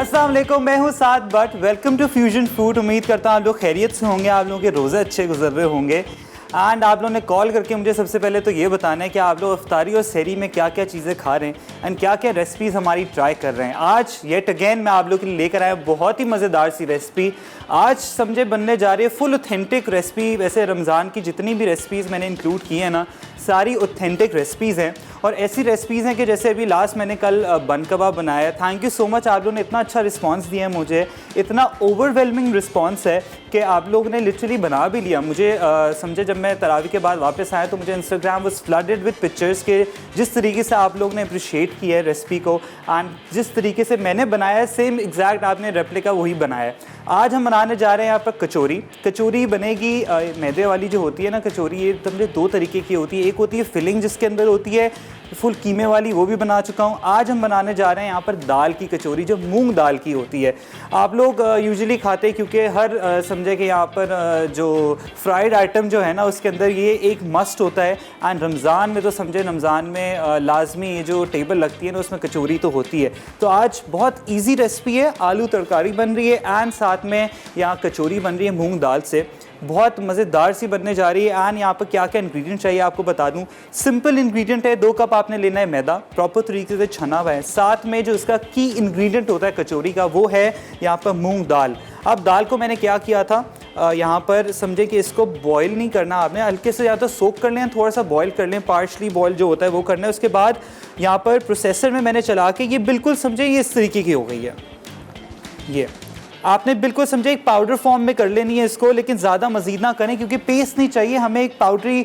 अस्सलाम वालेकुम, मैं हूँ Saad Butt. Welcome to fusion food. उम्मीद करता हूँ आप लोग खैरियत से होंगे, आप लोगों के रोज़े अच्छे गुजर रहे होंगे। एंड आप लोगों ने कॉल करके मुझे सबसे पहले तो ये बताना है कि आप लोग इफ्तारी और सहरी में क्या क्या चीज़ें खा रहे हैं एंड क्या क्या रेसिपीज़ हमारी ट्राई कर रहे हैं। आज येट अगेन मैं आप लोग के लिए लेकर आया बहुत ही मज़ेदार सी रेसिपी। आज समझे बनने जा रही है फुल ऑथेंटिक रेसिपी। वैसे रमज़ान की जितनी भी रेसिपीज़ मैंने इंक्लूड की है ना, सारी ऑथेंटिक रेसिपीज़ हैं और ऐसी रेसिपीज़ हैं कि जैसे अभी लास्ट मैंने कल बन कबाब बनाया। थैंक यू सो मच, आप लोगों ने इतना अच्छा रिस्पांस दिया है मुझे, इतना ओवरवेलमिंग रिस्पांस है कि आप लोगों ने लिटरली बना भी लिया। मुझे समझे जब मैं तरावी के बाद वापस आया तो मुझे Instagram was flooded with pictures के जिस तरीके से आप लोगों ने अप्रिशिएट किया है रेसिपी को एंड जिस तरीके से मैंने बनाया है सेम एग्जैक्ट आपने रेप्लिका वही बनाया है। आज हम बनाने जा रहे हैं यहाँ पर कचौरी। कचौरी बनेगी मैदे वाली जो होती है ना कचौरी, ये समझे दो तरीके की होती है। एक होती है फिलिंग जिसके अंदर होती है फुल कीमे वाली, वो भी बना चुका हूँ। आज हम बनाने जा रहे हैं यहाँ पर दाल की कचौरी जो मूंग दाल की होती है। आप लोग यूजुअली खाते हैं क्योंकि हर समझे कि यहाँ पर जो फ्राइड आइटम जो है ना उसके अंदर ये एक मस्ट होता है। एंड रमज़ान में तो समझे रमज़ान में लाजमी ये जो टेबल लगती है ना उसमें कचौरी तो होती है। तो आज बहुत ईजी रेसिपी है, आलू तरकारी बन रही है एंड साथ में यहाँ कचौरी बन रही है मूँग दाल से। बहुत मज़ेदार सी बनने जा रही है। एंड यहाँ पर क्या क्या इंग्रेडिएंट चाहिए आपको बता दूँ। सिंपल इंग्रेडिएंट है, 2 कप आपने लेना है मैदा, प्रॉपर तरीके से छना हुआ है। साथ में जो इसका की इंग्रेडिएंट होता है कचौरी का वो है यहाँ पर मूंग दाल। अब दाल को मैंने क्या किया था यहाँ पर समझे कि इसको बॉईल नहीं करना आपने, हल्के से या तो सोक कर लें, थोड़ा सा बॉईल कर लें, पार्शली बॉईल जो होता है वो करना है। उसके बाद यहाँ पर प्रोसेसर में मैंने चला के ये बिल्कुल समझे ये इस तरीके की हो गई है। ये आपने बिल्कुल समझे एक पाउडर फॉर्म में कर लेनी है इसको, लेकिन ज़्यादा मज़ीद ना करें क्योंकि पेस्ट नहीं चाहिए हमें, एक पाउडरी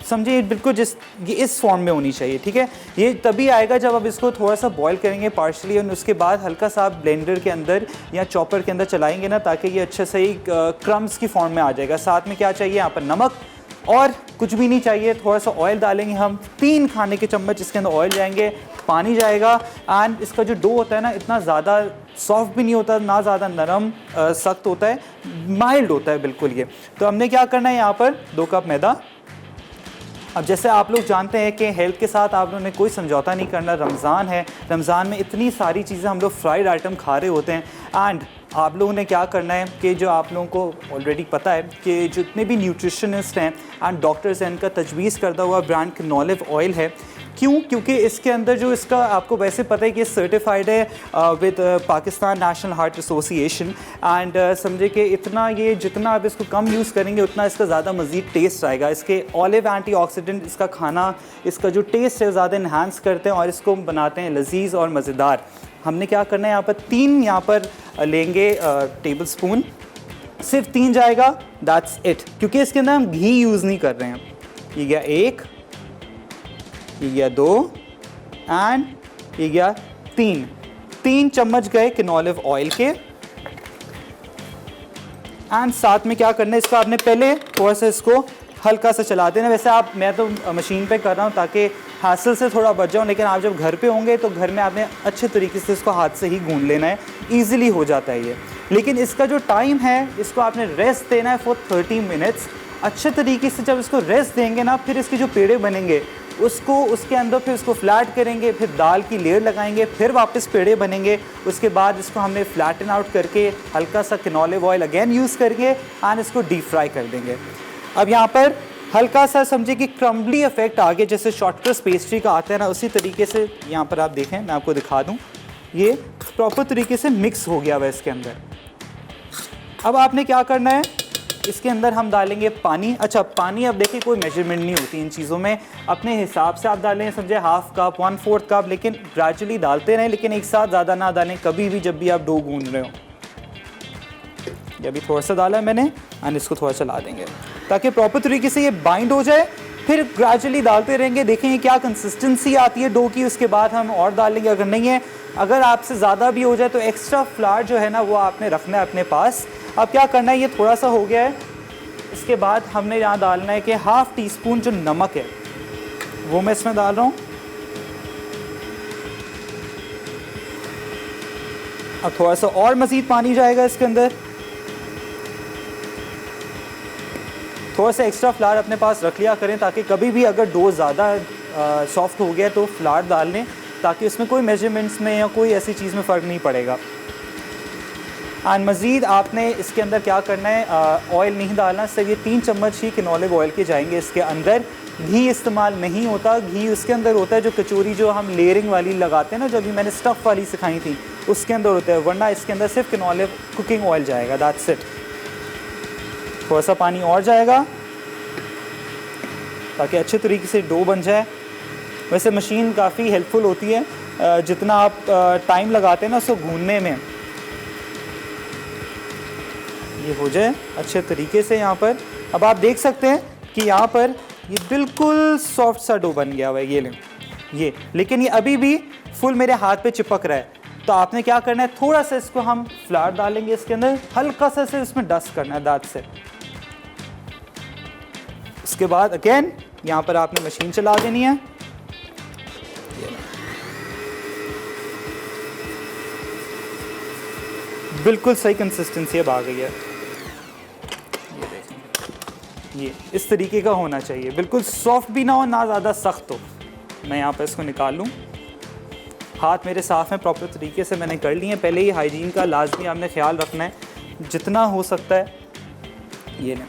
समझे बिल्कुल ये इस फॉर्म में होनी चाहिए। ठीक है, ये तभी आएगा जब आप इसको थोड़ा सा बॉईल करेंगे पार्शली और उसके बाद हल्का सा आप ब्लेंडर के अंदर या चॉपर के अंदर चलाएंगे ना ताकि ये अच्छे से ही क्रम्स की फॉर्म में आ जाएगा। साथ में क्या चाहिए यहाँ पर नमक और कुछ भी नहीं चाहिए, थोड़ा सा ऑयल डालेंगे हम, 3 खाने के चम्मच इसके अंदर ऑयल जाएंगे, पानी जाएगा। एंड इसका जो डो होता है ना इतना ज़्यादा सॉफ्ट भी नहीं होता ना ज़्यादा नरम सख्त होता है, माइल्ड होता है बिल्कुल ये। तो हमने क्या करना है यहाँ पर 2 कप मैदा। अब जैसे आप लोग जानते हैं कि हेल्थ के साथ आप लोगों ने कोई समझौता नहीं करना, रमज़ान है, रमज़ान में इतनी सारी चीज़ें हम लोग फ्राइड आइटम खा रहे होते हैं। एंड आप लोगों ने क्या करना है कि जो आप लोगों को ऑलरेडी पता है कि जितने भी न्यूट्रिशनिस्ट हैं एंड डॉक्टर्स हैं इनका तजवीज़ करता हुआ ब्रांड कैनोलिव ऑयल है। क्यों? क्योंकि इसके अंदर जो इसका आपको वैसे पता है कि सर्टिफाइड है with Pakistan national heart association. And समझे कि इतना ये जितना आप इसको कम यूज़ करेंगे उतना इसका ज़्यादा मज़ीद टेस्ट आएगा। इसके ऑलिव एंटीऑक्सीडेंट इसका खाना इसका जो टेस्ट है ज़्यादा इन्हांस करते हैं और इसको बनाते हैं लजीज और मज़ेदार। हमने क्या करना है यहाँ पर 3 यहाँ पर लेंगे टेबल स्पून, सिर्फ 3 जाएगा, दैट्स इट, क्योंकि इसके अंदर हम घी यूज़ नहीं कर रहे हैं। ये गया 1, ये गया 2 एंड ये गया 3 चम्मच गए कैनोलिव ऑयल के। एंड साथ में क्या करना है, इसको आपने पहले थोड़ा सा इसको हल्का सा चला देना। वैसे मैं तो मशीन पे कर रहा हूँ ताकि हासिल से थोड़ा बच जाऊँ, लेकिन आप जब घर पे होंगे तो घर में आपने अच्छे तरीके से इसको हाथ से ही गूंद लेना है, ईजिली हो जाता है ये। लेकिन इसका जो टाइम है इसको आपने रेस्ट देना है फॉर 30 मिनट्स। अच्छे तरीके से जब इसको रेस्ट देंगे ना फिर इसके जो पेड़े बनेंगे उसको उसके अंदर फिर इसको फ्लैट करेंगे, फिर दाल की लेयर लगाएंगे, फिर वापस पेड़े बनेंगे। उसके बाद इसको हमने फ्लैटन आउट करके हल्का सा कैनोलिव ऑयल अगेन यूज़ करेंगे एंड इसको डीप फ्राई कर देंगे। अब यहाँ पर हल्का सा समझे कि क्रम्बली इफेक्ट आगे जैसे शॉर्टकट पेस्ट्री का आता है ना, उसी तरीके से यहाँ पर आप देखें, मैं आपको दिखा दूँ, ये प्रॉपर तरीके से मिक्स हो गया हुआ इसके अंदर। अब आपने क्या करना है, इसके अंदर हम डालेंगे पानी। अच्छा, पानी अब देखिए कोई मेजरमेंट नहीं होती इन चीज़ों में, अपने हिसाब से आप डालें, समझे 1/2 कप 1/4 कप, लेकिन ग्रेजुअली डालते रहें, लेकिन एक साथ ज़्यादा ना डालें कभी भी जब भी आप डो गूंद रहे हो। ये अभी थोड़ा सा डाला है मैंने एंड इसको थोड़ा चला देंगे ताकि प्रॉपर तरीके से ये बाइंड हो जाए। फिर ग्रेजुअली डालते रहेंगे, देखेंगे क्या कंसिस्टेंसी आती है डो की, उसके बाद हम और डाल लेंगे। अगर नहीं है, अगर आपसे ज़्यादा भी हो जाए तो एक्स्ट्रा फ्लावर जो है ना वो आपने रखना है अपने पास। अब क्या करना है, ये थोड़ा सा हो गया है, इसके बाद हमने यहाँ डालना है कि 1/2 टीस्पून जो नमक है वो मैं इसमें डाल रहा हूँ। अब थोड़ा सा और मज़ीद पानी जाएगा इसके अंदर, थोड़ा सा एक्स्ट्रा फ्लावर अपने पास रख लिया करें ताकि कभी भी अगर डो ज़्यादा सॉफ्ट हो गया तो फ्लावर डाल लें ताकि उसमें कोई मेजरमेंट्स में या कोई ऐसी चीज़ में फ़र्क नहीं पड़ेगा। एंड मज़ीद आपने इसके अंदर क्या करना है, ऑयल नहीं डालना, सिर्फ ये 3 चम्मच ही कैनोलिव ऑयल के जाएंगे इसके अंदर। घी इस्तेमाल नहीं होता, घी उसके अंदर होता है जो कचौरी जो हम लेयरिंग वाली लगाते हैं ना, जो अभी मैंने स्टफ़ वाली सिखाई थी उसके अंदर होता है, वरना इसके अंदर सिर्फ कैनोलिव कुकिंग ऑयल जाएगा, दैट्स इट। थोड़ा सा पानी और जाएगा ताकि अच्छे तरीके से डो बन जाए। वैसे मशीन काफ़ी हेल्पफुल होती है, जितना आप टाइम लगाते हैं ना उसको भूनने में, ये हो जाए अच्छे तरीके से यहाँ पर। अब आप देख सकते हैं कि यहाँ पर ये बिल्कुल सॉफ्ट सा डो बन गया हुआ है, ये लें ये, लेकिन ये अभी भी फुल मेरे हाथ पे चिपक रहा है। तो आपने क्या करना है, थोड़ा सा इसको हम फ्लावर डालेंगे इसके अंदर, हल्का सा से इसमें डस्ट करना है दांत से। उसके बाद अगेन यहाँ पर आपने मशीन चला देनी है। बिल्कुल सही कंसिस्टेंसी अब आ गई है, ये देखें, ये इस तरीके का होना चाहिए, बिल्कुल सॉफ्ट भी ना हो ना ज़्यादा सख्त हो। मैं यहाँ पर इसको निकाल लूँ, हाथ मेरे साफ़ हैं, प्रॉपर तरीके से मैंने कर लिए हैं। पहले ही हाइजीन का लाजमी आपने ख्याल रखना है जितना हो सकता है। ये लें,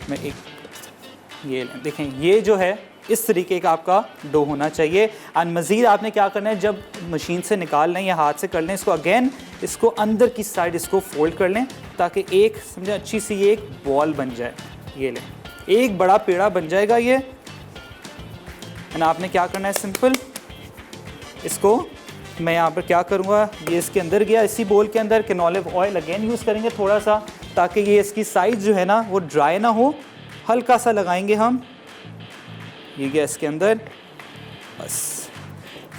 मैं एक ये लें, देखें ये जो है इस तरीके का आपका डो होना चाहिए। एंड मज़ीद आपने क्या करना है, जब मशीन से निकाल लें या हाथ से कर लें इसको, अगेन इसको अंदर की साइड इसको फोल्ड कर लें ताकि एक समझे अच्छी सी ये एक बॉल बन जाए। ये लें, एक बड़ा पेड़ा बन जाएगा ये। एंड आपने क्या करना है, सिंपल इसको मैं यहाँ पर क्या करूँगा, ये इसके अंदर गया, इसी बोल के अंदर कैनोलिव ऑयल अगेन यूज़ करेंगे थोड़ा सा, ताकि ये इसकी साइड जो है ना वो ड्राई ना हो, हल्का सा लगाएंगे हम। ये गया इसके अंदर, बस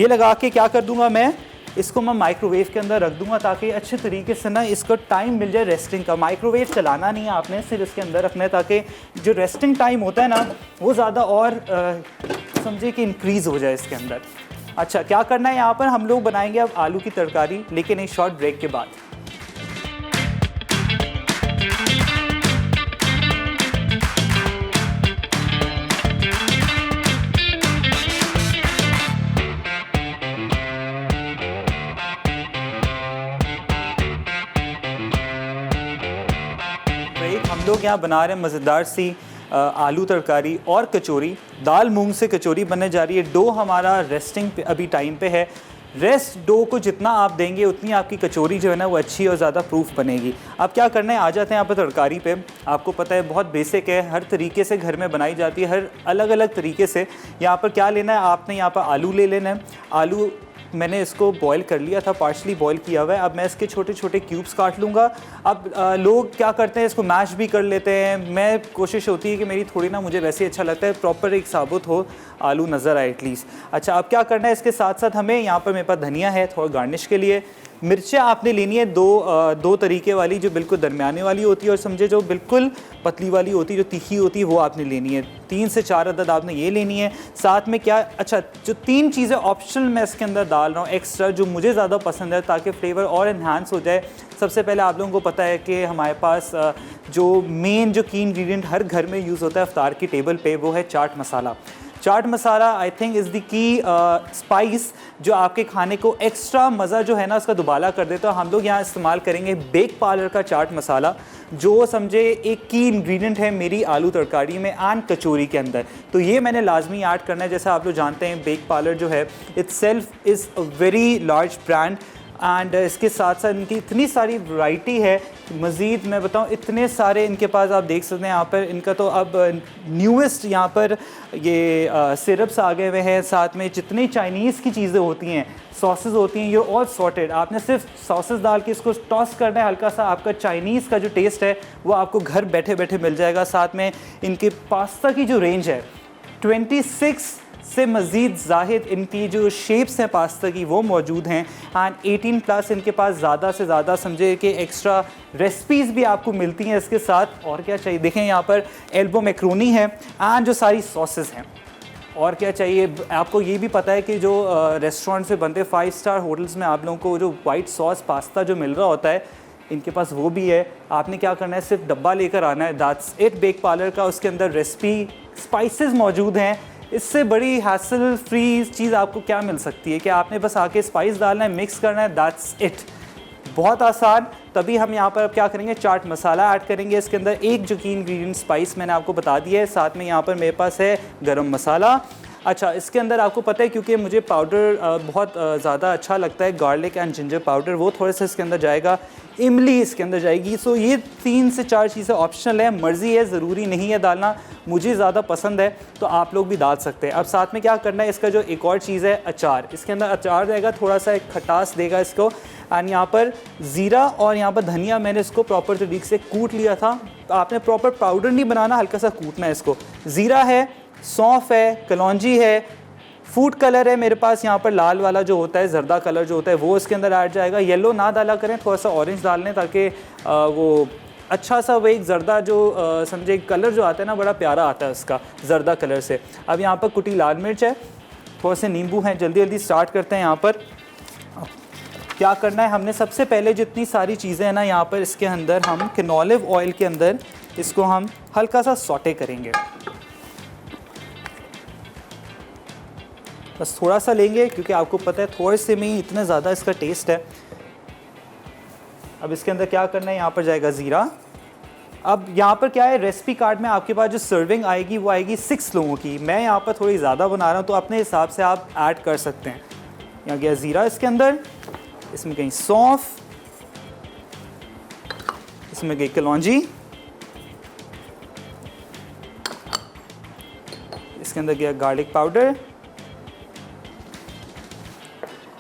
ये लगा के क्या कर दूंगा मैं, इसको मैं माइक्रोवेव के अंदर रख दूंगा ताकि अच्छे तरीके से ना इसको टाइम मिल जाए रेस्टिंग का। माइक्रोवेव चलाना नहीं है आपने, सिर्फ इसके अंदर रखना है ताकि जो रेस्टिंग टाइम होता है ना वो ज़्यादा और समझिए कि इंक्रीज़ हो जाए इसके अंदर। अच्छा, क्या करना है यहाँ पर, हम लोग बनाएंगे अब आलू की तरकारी, लेकिन एक शॉर्ट ब्रेक के बाद। हम लोग यहाँ बना रहे हैं मज़ेदार सी आलू तरकारी और कचौरी, दाल मूंग से कचौरी बनने जा रही है। डो हमारा रेस्टिंग पे अभी टाइम पे है। रेस्ट डो को जितना आप देंगे उतनी आपकी कचौरी जो है ना वो अच्छी और ज़्यादा प्रूफ बनेगी। अब क्या करना है, आ जाते हैं यहाँ पर तरकारी पे। आपको पता है बहुत बेसिक है, हर तरीके से घर में बनाई जाती है, हर अलग अलग तरीके से। यहाँ पर क्या लेना है आपने, यहाँ पर आलू ले लेना है। आलू मैंने इसको बॉईल कर लिया था, पार्शली बॉईल किया हुआ है। अब मैं इसके छोटे छोटे क्यूब्स काट लूँगा। अब लोग क्या करते हैं, इसको मैश भी कर लेते हैं। मैं कोशिश होती है कि मेरी थोड़ी ना, मुझे वैसे अच्छा लगता है प्रॉपर एक साबुत हो आलू नज़र आए एटलीस्ट। अच्छा, अब क्या करना है, इसके साथ साथ हमें यहाँ पर मेरे पास धनिया है थोड़ा गार्निश के लिए। मिर्चें आपने लेनी है दो तरीके वाली, जो बिल्कुल दरमियाने वाली होती है और समझे जो बिल्कुल पतली वाली होती है, जो तीखी होती है, वो आपने लेनी है। 3 से 4 अदद आपने ये लेनी है। साथ में क्या, अच्छा जो 3 चीज़ें ऑप्शनल मैं इसके अंदर डाल रहा हूँ एक्स्ट्रा, जो मुझे ज़्यादा पसंद है ताकि फ्लेवर और इन्हांस हो जाए। सबसे पहले आप लोगों को पता है कि हमारे पास जो मेन जो की इंग्रेडिएंट हर घर में यूज़ होता है इफ्तार की टेबल पे, वो है chaat masala. Chaat masala I think is the key spice जो आपके खाने को एक्स्ट्रा मज़ा जो है ना उसका दुबाला कर देता है। हम लोग यहाँ इस्तेमाल करेंगे बेक पार्लर का चाट मसाला, जो समझे एक की इंग्रेडिएंट है मेरी आलू तरकारी में एंड कचौरी के अंदर। तो ये मैंने लाजमी ऐड करना है। जैसा आप लोग जानते हैं बेक पार्लर जो है itself is a very large brand and इसके साथ साथ इनकी इतनी सारी वैरायटी है। मज़ीद मैं बताऊं, इतने सारे इनके पास आप देख सकते हैं। यहाँ पर इनका तो अब न्यूएस्ट यहाँ पर ये सिरप्स आ गए हुए हैं। साथ में जितनी चाइनीज़ की चीज़ें होती हैं, सॉसेस होती हैं, ये ऑल सॉर्टेड। आपने सिर्फ सॉसेस डाल के इसको टॉस करना है, हल्का सा आपका चाइनीज़ का जो टेस्ट है वो आपको घर बैठे बैठे मिल जाएगा। साथ में इनके पास्ता की जो रेंज है 26 से मज़ीद ज़ाहिद इनकी जो शेप्स हैं पास्ता की वो मौजूद हैं एंड 18+ इनके पास ज़्यादा से ज़्यादा समझे कि एक्स्ट्रा रेसिपीज़ भी आपको मिलती हैं इसके साथ। और क्या चाहिए, देखें यहाँ पर एल्बो मैक्रोनी है एंड जो सारी सॉसेस हैं। और क्या चाहिए, आपको ये भी पता है कि जो रेस्टोरेंट से बनते 5 स्टार होटल्स में आप लोगों को जो वाइट सॉस पास्ता जो मिल रहा होता है, इनके पास वो भी है। आपने क्या करना है, सिर्फ डब्बा लेकर आना है, दैट्स इट बेक पार्लर का। उसके अंदर रेसिपी स्पाइसेस मौजूद हैं, इससे बड़ी हैसल फ्री चीज़ आपको क्या मिल सकती है कि आपने बस आके स्पाइस डालना है, मिक्स करना है, दैट्स इट। बहुत आसान। तभी हम यहाँ पर अब क्या करेंगे, चाट मसाला ऐड करेंगे इसके अंदर। एक जो की इंग्रेडिएंट स्पाइस मैंने आपको बता दिया है, साथ में यहाँ पर मेरे पास है गरम मसाला। अच्छा, इसके अंदर आपको पता है क्योंकि मुझे पाउडर बहुत ज़्यादा अच्छा लगता है, गार्लिक एंड जिंजर पाउडर, वो थोड़ा सा इसके अंदर जाएगा। इमली इसके अंदर जाएगी। सो ये 3 से 4 चीज़ें ऑप्शनल है, मर्ज़ी है, ज़रूरी नहीं है डालना। मुझे ज़्यादा पसंद है तो आप लोग भी डाल सकते हैं। अब साथ में क्या करना है, इसका जो एक और चीज़ है अचार, इसके अंदर अचार जाएगा, थोड़ा सा एक खटास देगा इसको। एंड यहाँ पर ज़ीरा और यहाँ पर धनिया मैंने इसको प्रॉपर तरीके से कूट लिया था। आपने प्रॉपर पाउडर नहीं बनाना, हल्का सा कूटना है इसको। ज़ीरा है, सौंफ है, कलौंजी है, फूड कलर है मेरे पास यहाँ पर लाल वाला जो होता है, जर्दा कलर जो होता है, वो इसके अंदर ऐड जाएगा। येलो ना डाला करें, थोड़ा सा ऑरेंज डाल लें ताकि वो अच्छा सा वो एक जर्दा जो समझे कलर जो आता है ना, बड़ा प्यारा आता है उसका जर्दा कलर से। अब यहाँ पर कुटी लाल मिर्च है, थोड़ा से नींबू हैं। जल्दी जल्दी स्टार्ट करते हैं। यहाँ पर क्या करना है, हमने सबसे पहले जितनी सारी चीज़ें हैं ना, यहाँ पर इसके अंदर हम कैनोलिव ऑयल के अंदर इसको हम हल्का सा सौटे करेंगे। बस थोड़ा सा लेंगे क्योंकि आपको पता है थोड़े से में ही इतना ज़्यादा इसका टेस्ट है। अब इसके अंदर क्या करना है, यहाँ पर जाएगा ज़ीरा। अब यहाँ पर क्या है, रेसिपी कार्ड में आपके पास जो सर्विंग आएगी वो आएगी 6 लोगों की। मैं यहाँ पर थोड़ी ज़्यादा बना रहा हूँ तो अपने हिसाब से आप ऐड कर सकते हैं। यहाँ गया ज़ीरा इसके अंदर, इसमें गई सौंफ, इसमें गई कलौंजी, इसके अंदर गया गार्लिक पाउडर,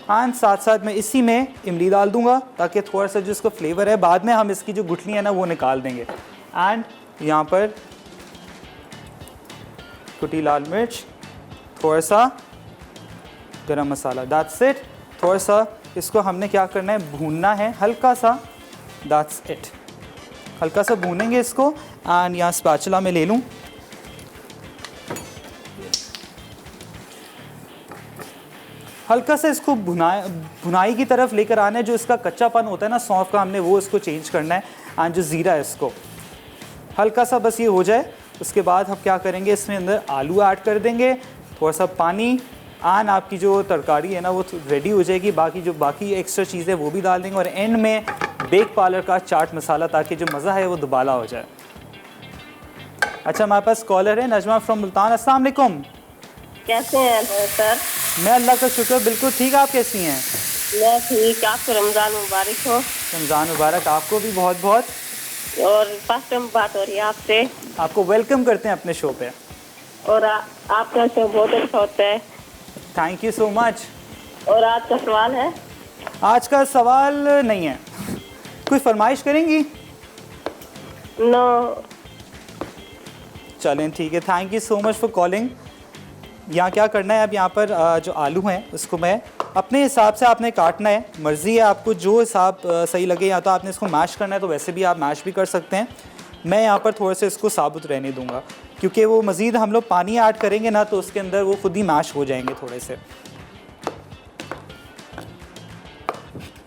एंड साथ साथ मैं इसी में इमली डाल दूंगा ताकि थोड़ा सा जो इसका फ्लेवर है, बाद में हम इसकी जो गुठली है ना वो निकाल देंगे। एंड यहाँ पर कुटी लाल मिर्च, थोड़ा सा गरम मसाला, दैट्स इट। थोड़ा सा इसको हमने क्या करना है, भूनना है हल्का सा, दैट्स इट। हल्का सा भूनेंगे इसको। एंड यहाँ स्पैचुला में ले लूँ, हल्का से इसको भुनाई की तरफ लेकर आना है। जो इसका कच्चापन होता है ना सौंफ का, हमने वो इसको चेंज करना है। एंड जो ज़ीरा है इसको हल्का सा बस ये हो जाए, उसके बाद हम क्या करेंगे, इसमें अंदर आलू ऐड कर देंगे, थोड़ा सा पानी, एंड आपकी जो तरकारी है ना वो रेडी हो जाएगी। बाकी एक्स्ट्रा चीज़ें वो भी डाल देंगे। और एंड में बेक पार्लर का चाट मसाला, ताकि जो मज़ा है वो दुबाला हो जाए। अच्छा, हमारे पास कॉलर है नजमा फ्रॉम मुल्तान। अस्सलाम वालेकुम। कैसे हैं सर? मैं अल्लाह का शुक्र बिल्कुल ठीक। आप कैसी हैं? मैं ठीक। आपको रमज़ान मुबारक हो। रमज़ान मुबारक आपको भी बहुत बहुत। और फर्स्ट टाइम बात हो रही है आपसे। आपको वेलकम करते हैं अपने शो पे। और आपका शो बहुत अच्छा होता है। Thank you so much. और आज का सवाल है? आज का सवाल नहीं है। कोई फरमाइश करेंगी? नो। चलें ठीक है, thank you so much for calling. यहाँ क्या करना है, अब यहाँ पर जो आलू हैं उसको मैं अपने हिसाब से आपने काटना है। मर्ज़ी है आपको जो हिसाब सही लगे, या तो आपने इसको मैश करना है तो वैसे भी आप मैश भी कर सकते हैं। मैं यहाँ पर थोड़ा सा इसको साबुत रहने दूंगा क्योंकि वो मज़ीद हम लोग पानी ऐड करेंगे ना तो उसके अंदर वो खुद ही मैश हो जाएंगे थोड़े से।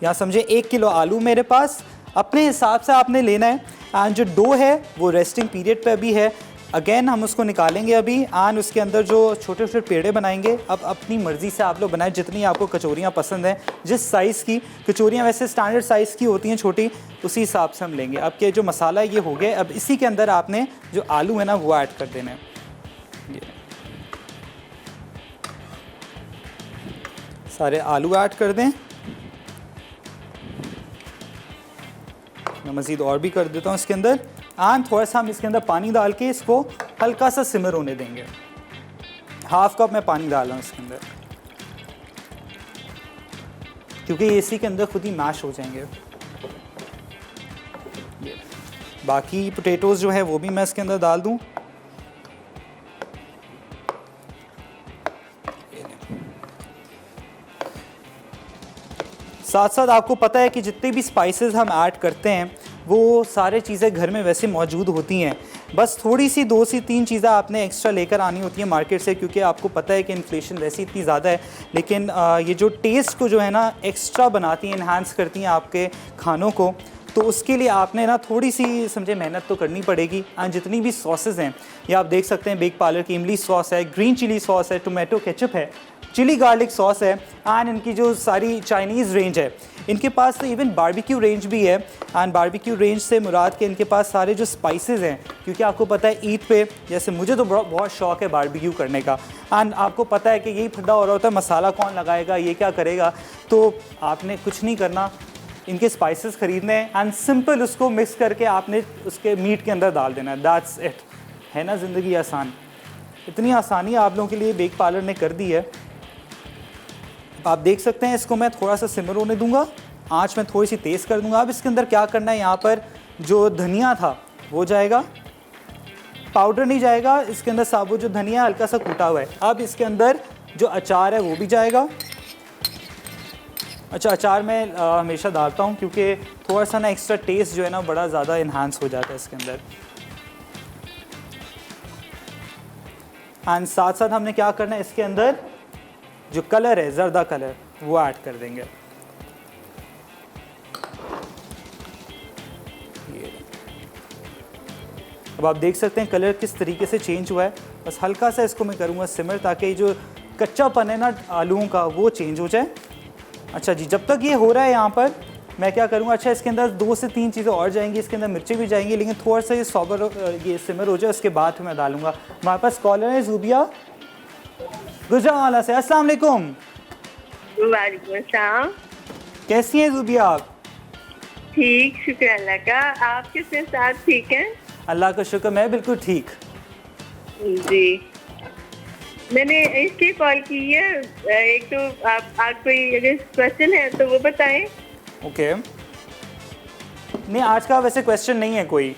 यहाँ समझे 1 किलो आलू मेरे पास, अपने हिसाब से आपने लेना है। एंड जो डो है वो रेस्टिंग पीरियड पे अभी है। अगेन हम उसको निकालेंगे अभी, एंड उसके अंदर जो छोटे छोटे पेड़े बनाएंगे। अब अपनी मर्ज़ी से आप लोग बनाएं, जितनी आपको कचौरियाँ पसंद हैं, जिस साइज़ की कचौरियाँ वैसे स्टैंडर्ड साइज़ की होती हैं छोटी, उसी हिसाब से हम लेंगे। अब के जो मसाला ये हो गया, अब इसी के अंदर आपने जो आलू है ना वो ऐड कर देना है। ये सारे आलू ऐड कर दें। मैं मज़ीद और भी कर देता हूँ इसके अंदर। एंड थोड़ा सा हम इसके अंदर पानी डाल के इसको हल्का सा सिमर होने देंगे। 1/2 कप मैं पानी डाल रहा हूँ इसके अंदर क्योंकि इसी के अंदर खुद ही मैश हो जाएंगे। बाकी पोटैटोज़ जो है वो भी मैं इसके अंदर डाल दूँ। साथ साथ आपको पता है कि जितने भी स्पाइसेस हम ऐड करते हैं वो सारे चीज़ें घर में वैसे मौजूद होती हैं। बस थोड़ी सी 2 से 3 चीज़ें आपने एक्स्ट्रा लेकर आनी होती है मार्केट से, क्योंकि आपको पता है कि इन्फ्लेशन वैसे इतनी ज़्यादा है। लेकिन ये जो टेस्ट को जो है ना एक्स्ट्रा बनाती हैं, इन्हांस करती हैं आपके खानों को। तो उसके लिए आपने ना थोड़ी सी समझे मेहनत तो करनी पड़ेगी। एंड जितनी भी सॉसेस हैं ये आप देख सकते हैं, बेक पार्लर की इमली सॉस है, ग्रीन चिली सॉस है, टोमेटो केचप है, चिली गार्लिक सॉस है, एंड इनकी जो सारी चाइनीज़ रेंज है, इनके पास तो इवन बारबेक्यू रेंज भी है। एंड बारबेक्यू रेंज से मुराद के इनके पास सारे जो स्पाइसेस हैं, क्योंकि आपको पता है ईद पे जैसे मुझे तो बहुत शौक है बारबेक्यू करने का, एंड आपको पता है कि यही फड्डा हो रहा होता है, मसाला कौन लगाएगा, ये क्या करेगा, तो आपने कुछ नहीं करना, इनके स्पाइसेस ख़रीदने हैं एंड सिंपल उसको मिक्स करके आपने उसके मीट के अंदर डाल देना है, दैट्स इट। है ना ज़िंदगी आसान, इतनी आसानी आप लोगों के लिए बेक पार्लर ने कर दी है। आप देख सकते हैं इसको मैं थोड़ा सा सिमर होने दूंगा, आंच में थोड़ी सी तेज़ कर दूंगा। अब इसके अंदर क्या करना है, यहाँ पर जो धनिया था वो जाएगा, पाउडर नहीं जाएगा, इसके अंदर साबुत जो धनिया हल्का सा कूटा हुआ है। अब इसके अंदर जो अचार है वो भी जाएगा। अच्छा, अचार मैं हमेशा डालता हूँ क्योंकि थोड़ा सा ना एक्स्ट्रा टेस्ट जो है ना बड़ा ज़्यादा इन्हांस हो जाता है इसके अंदर। एंड साथ साथ हमने क्या करना है, इसके अंदर जो कलर है जर्दा कलर वो ऐड कर देंगे। अब आप देख सकते हैं कलर किस तरीके से चेंज हुआ है। बस हल्का सा इसको मैं करूँगा सिमर, ताकि जो कच्चापन है ना आलूओं का वो चेंज हो जाए। अच्छा जी, जब तक ये हो रहा है यहाँ पर मैं क्या करूँगा, अच्छा इसके अंदर 2 से 3 चीज़ें और जाएंगी, इसके अंदर मिर्ची भी जाएंगी, लेकिन थोड़ा सा ये सिमर हो जाए उसके बाद मैं डालूँगा। हमारे पास कॉलर है ज़ूबिया गुजरावाला से। अस्सलाम वालेकुम। वालेकुम अस्सलाम। कैसी हैं ज़ूबिया आप? ठीक, शुक्र अल्लाह का। आप किसके साथ ठीक हैं? अल्लाह का शुक्र, मैं बिल्कुल ठीक। जी, मैंने इसलिए कॉल की है, एक तो आप कोई अगर क्वेश्चन है तो वो बताएं। ओके, नहीं आज का वैसे क्वेश्चन नहीं है कोई।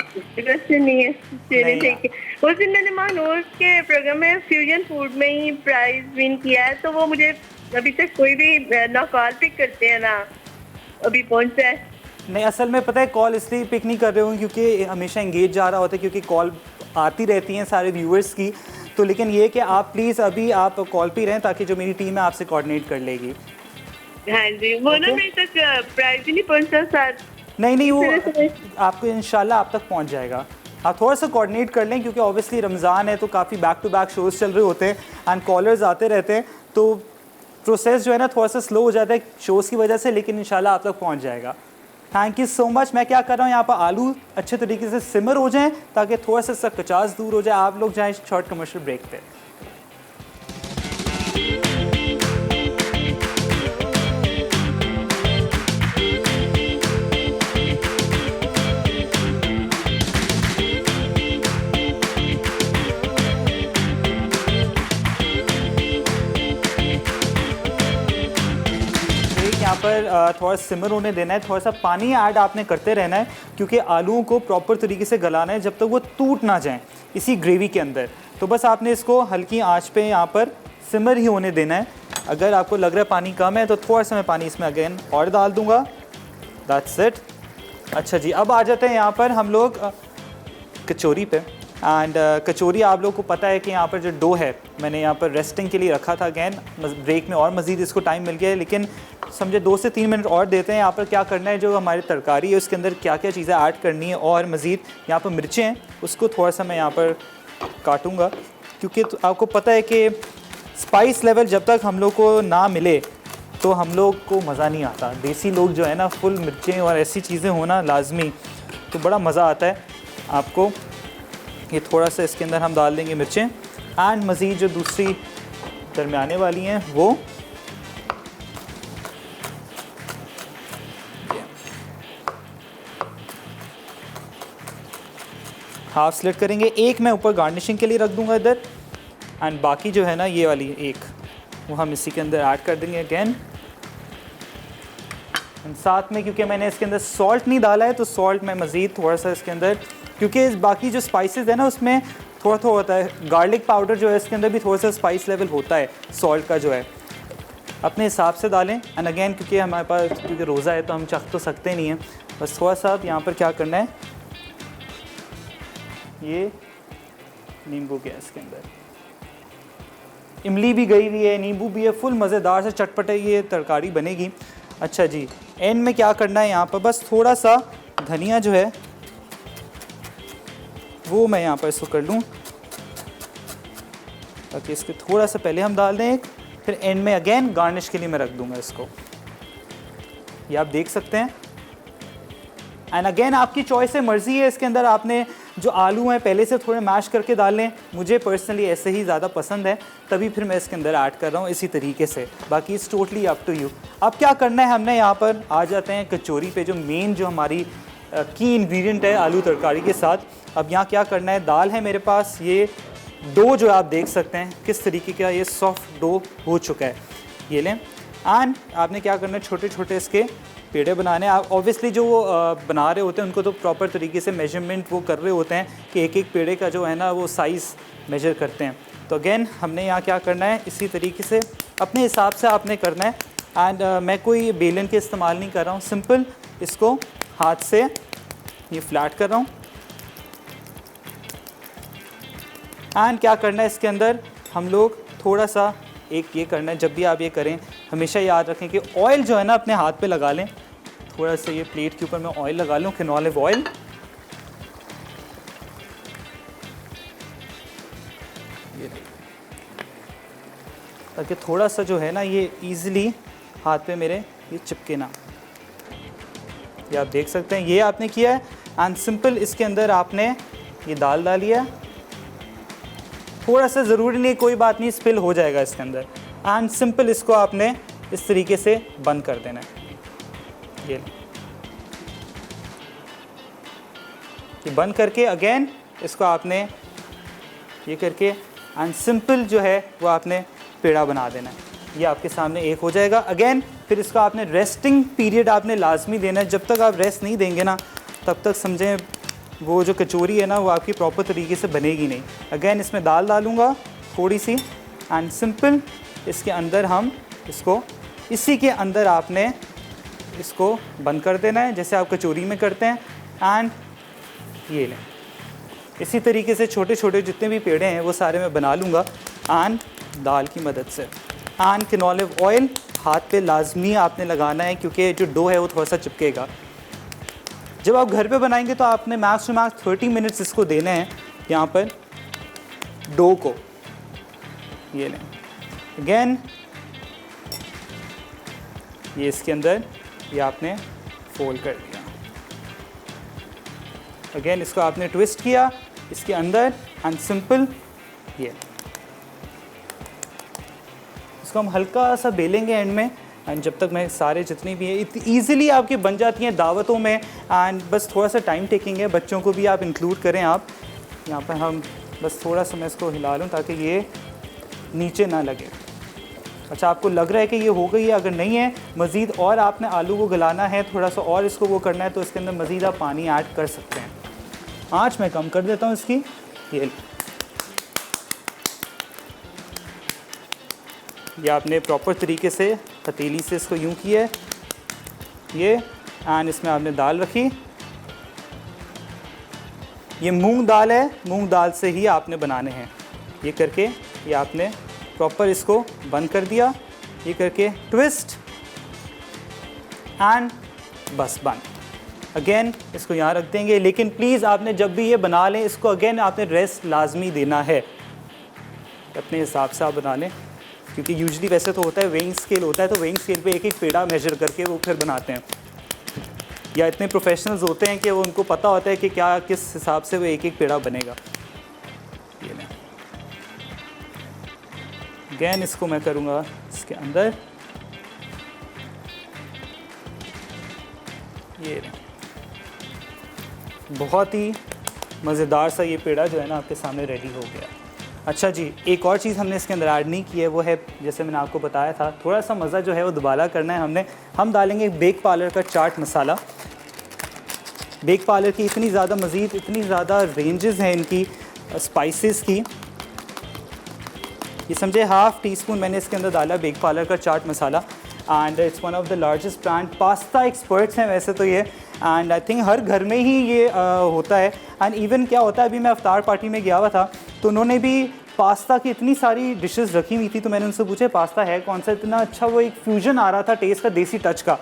क्वेश्चन नहीं है, चलिए नहीं ठीक है। उस दिन मैंने मानूर के प्रोग्राम में फ्यूजन फूड में ही प्राइज विन किया है, तो वो मुझे अभी तक कोई भी ना कॉल पिक करते हैं ना अभी पहुंचा है। नहीं, असल में पता है कॉल इसलिए पिक नहीं कर रहे हूँ क्योंकि हमेशा एंगेज जा रहा होता है, क्योंकि कॉल आती रहती हैं सारे व्यूअर्स की। तो लेकिन ये कि आप प्लीज़ अभी आप कॉल पे रहें ताकि जो मेरी टीम है आपसे कोऑर्डिनेट कर लेगी। हाँ जी, वो ना मेरे तक प्राइज ही नहीं पहुंचा साथ। नहीं, वो आपको इंशाल्लाह आप तक पहुंच जाएगा। आप थोड़ा सा कोऑर्डिनेट कर लें क्योंकि ऑब्वियसली रमज़ान है तो काफ़ी बैक टू बैक शोज़ चल रहे होते हैं एंड कॉलर्स आते रहते हैं, तो प्रोसेस जो है ना थोड़ा सा स्लो हो जाता है शोज़ की वजह से, लेकिन इंशाल्लाह आप तक पहुंच जाएगा। Thank you so much. मैं क्या कर रहा हूँ, यहाँ पर आलू अच्छे तरीके से सिमर हो जाएं ताकि थोड़ा सा इसका कचास दूर हो जाए। आप लोग जाएँ शॉर्ट कमर्शियल ब्रेक पे। यहाँ पर थोड़ा सिमर होने देना है, थोड़ा सा पानी ऐड आपने करते रहना है क्योंकि आलूओं को प्रॉपर तरीके से गलाना है जब तक वो टूट ना जाएं इसी ग्रेवी के अंदर। तो बस आपने इसको हल्की आंच पे यहाँ पर सिमर ही होने देना है। अगर आपको लग रहा है पानी कम है तो थोड़ा सा मैं पानी इसमें अगेन और डाल दूँगा। That's it. अच्छा जी, अब आ जाते हैं यहाँ पर हम लोग कचौरी पे। एंड कचौरी आप लोग को पता है कि यहाँ पर जो डो है मैंने यहाँ पर रेस्टिंग के लिए रखा था। अगैन ब्रेक में और मज़ीद इसको टाइम मिल गया है, लेकिन समझे 2 से 3 मिनट और देते हैं। यहाँ पर क्या करना है, जो हमारी तरकारी है उसके अंदर क्या क्या चीज़ें ऐड करनी है, और मज़ीद यहाँ पर मिर्चें हैं उसको थोड़ा सा मैं यहाँ पर काटूँगा क्योंकि तो आपको पता है कि स्पाइस लेवल जब तक हम लोग को ना मिले तो हम लोग को मज़ा नहीं आता। देसी लोग जो है ना फुल मिर्चें और ऐसी चीज़ें होना लाजमी, तो बड़ा मज़ा आता है आपको। ये थोड़ा सा इसके अंदर हम डाल देंगे मिर्चें एंड मज़ीद जो दूसरी दरमियाने वाली हैं वो हाफ स्लिट करेंगे। एक मैं ऊपर गार्निशिंग के लिए रख दूंगा इधर, एंड बाकी जो है ना ये वाली एक वो हम इसी के अंदर ऐड कर देंगे अगेन। साथ में क्योंकि मैंने इसके अंदर सॉल्ट नहीं डाला है तो सॉल्ट मैं मज़ीद थोड़ा सा इसके अंदर, क्योंकि बाकी जो स्पाइसेस है ना उसमें थोड़ा थोड़ा होता है। गार्लिक पाउडर जो है इसके अंदर भी थोड़ा सा स्पाइस लेवल होता है, सॉल्ट का जो है अपने हिसाब से डालें। एंड अगेन क्योंकि हमारे पास क्योंकि रोज़ा है तो हम चख तो सकते नहीं हैं, बस थोड़ा सा यहाँ पर क्या करना है, ये नींबू के इसके अंदर इमली भी गई हुई है, नींबू भी है, फुल मज़ेदार से चटपटे ये तरकारी बनेगी। अच्छा जी, एंड में क्या करना है यहाँ पर, बस थोड़ा सा धनिया जो है वो मैं यहाँ पर इसको कर लूँ, ताकि इसके थोड़ा सा पहले हम डाल दें एक, फिर एंड में अगेन गार्निश के लिए मैं रख दूँगा इसको। ये आप देख सकते हैं। एंड अगेन आपकी चॉइस है, मर्ज़ी है, इसके अंदर आपने जो आलू हैं पहले से थोड़े मैश करके डाल लें। मुझे पर्सनली ऐसे ही ज़्यादा पसंद है, तभी फिर मैं इसके अंदर ऐड कर रहा हूँ इसी तरीके से। बाकी it's totally up to you. अब क्या करना है, हमने यहाँ पर आ जाते हैं कचौरी पे, जो मेन जो हमारी की इंग्रेडिएंट है आलू तरकारी के साथ। अब यहाँ क्या करना है, दाल है मेरे पास, ये डो जो आप देख सकते हैं किस तरीके का ये सॉफ्ट डो हो चुका है, ये लें। एंड आपने क्या करना है, छोटे छोटे इसके पेड़े बनाने। आप ऑब्वियसली जो वो बना रहे होते हैं उनको तो प्रॉपर तरीके से मेजरमेंट वो कर रहे होते हैं कि एक एक पेड़े का जो है ना वो साइज़ मेजर करते हैं। तो अगेन हमने यहाँ क्या करना है, इसी तरीके से अपने हिसाब से आपने करना है। एंड मैं कोई बेलन के इस्तेमाल नहीं कर रहा हूँ, सिंपल इसको हाथ से ये फ्लैट कर रहा हूँ। एंड क्या करना है, इसके अंदर हम लोग थोड़ा सा एक ये करना है, जब भी आप ये करें हमेशा याद रखें कि ऑयल जो है ना अपने हाथ पे लगा लें। थोड़ा सा ये प्लेट के ऊपर मैं ऑयल लगा लूँ, कैनोलिव ऑयल। ताकि थोड़ा सा जो है ना ये इजीली हाथ पे मेरे ये चिपके ना। ये आप देख सकते हैं, ये आपने किया है। एंड सिंपल इसके अंदर आपने ये दाल डाली है। थोड़ा सा ज़रूरी नहीं, कोई बात नहीं, स्पिल हो जाएगा इसके अंदर। एंड सिंपल इसको आपने इस तरीके से बंद कर देना है। ये बंद करके अगेन इसको आपने ये करके एंड सिंपल जो है वो आपने पेड़ा बना देना है। ये आपके सामने एक हो जाएगा। अगेन फिर इसका आपने रेस्टिंग पीरियड आपने लाजमी देना है। जब तक आप रेस्ट नहीं देंगे ना तब तक समझें वो जो कचौरी है ना वो आपकी प्रॉपर तरीके से बनेगी नहीं। अगेन इसमें दाल डालूँगा थोड़ी सी एंड सिंपल इसके अंदर हम इसको इसी के अंदर आपने इसको बंद कर देना है, जैसे आप कचौरी में करते हैं। एंड ये लें, इसी तरीके से छोटे छोटे जितने भी पेड़े हैं वो सारे मैं बना लूँगा एंड दाल की मदद से। एंड कैनोलिव ऑयल हाथ पे लाजमी आपने लगाना है, क्योंकि जो डो है वो थोड़ा सा चिपकेगा। जब आप घर पे बनाएंगे तो आपने मैक्स टू मैक्स 30 मिनट्स इसको देना है यहाँ पर डो को। ये लें, अगेन ये इसके अंदर ये आपने फोल्ड कर दिया। अगेन इसको आपने ट्विस्ट किया इसके अंदर एंड सिंपल ये इसको हम हल्का सा बेलेंगे एंड में। एंड जब तक मैं सारे जितनी भी हैं ईज़िली आपकी बन जाती हैं दावतों में। एंड बस थोड़ा सा टाइम टेकिंग है, बच्चों को भी आप इंक्लूड करें। आप यहाँ पर हम बस थोड़ा सा मैं इसको हिला लूँ ताकि ये नीचे ना लगे। अच्छा, आपको लग रहा है कि ये हो गई है, अगर नहीं है मज़ीद और आपने आलू को गलाना है, थोड़ा सा और इसको वो करना है तो इसके अंदर मज़ीद आप पानी ऐड कर सकते हैं। आँच मैं कम कर देता हूँ इसकी। ये आपने प्रॉपर तरीके से हथेली से इसको यूं किया है ये। एंड इसमें आपने दाल रखी, ये मूंग दाल है, मूंग दाल से ही आपने बनाने हैं। ये करके ये आपने प्रॉपर इसको बंद कर दिया, ये करके ट्विस्ट एंड बस बंद। अगेन इसको यहाँ रख देंगे। लेकिन प्लीज़ आपने जब भी ये बना लें इसको अगेन आपने रेस्ट लाजमी देना है, अपने हिसाब से आप बना लें। क्योंकि यूजली वैसे तो होता है वेइंग स्केल होता है, तो वेइंग स्केल पे एक एक पेड़ा मेजर करके वो फिर बनाते हैं। या इतने प्रोफेशनल्स होते हैं कि वो उनको पता होता है कि क्या किस हिसाब से वो एक एक पेड़ा बनेगा। ये लें, अगेन इसको मैं करूँगा इसके अंदर। ये लें, बहुत ही मज़ेदार सा ये पेड़ा जो है ना आपके सामने रेडी हो गया। अच्छा जी, एक और चीज़ हमने इसके अंदर ऐड नहीं की है, वो है जैसे मैंने आपको बताया था थोड़ा सा मज़ा जो है वो दुबारा करना है हम डालेंगे बेक पार्लर का चाट मसाला। बेक पार्लर की इतनी ज़्यादा मज़ीद इतनी ज़्यादा रेंजेस हैं इनकी स्पाइसेस की। ये समझे हाफ़ टी स्पून मैंने इसके अंदर डाला बेक पार्लर का chaat masala. And it's one of the largest brand, pasta experts हैं वैसे तो ये। एंड आई थिंक हर घर में ही ये होता है। एंड इवन क्या होता है, अभी मैं अफ्तार पार्टी में गया हुआ था तो उन्होंने भी पास्ता की इतनी सारी डिशेस रखी हुई थी, तो मैंने उनसे पूछा पास्ता है कौन सा, इतना अच्छा वो एक फ्यूजन आ रहा था टेस्ट का, देसी टच का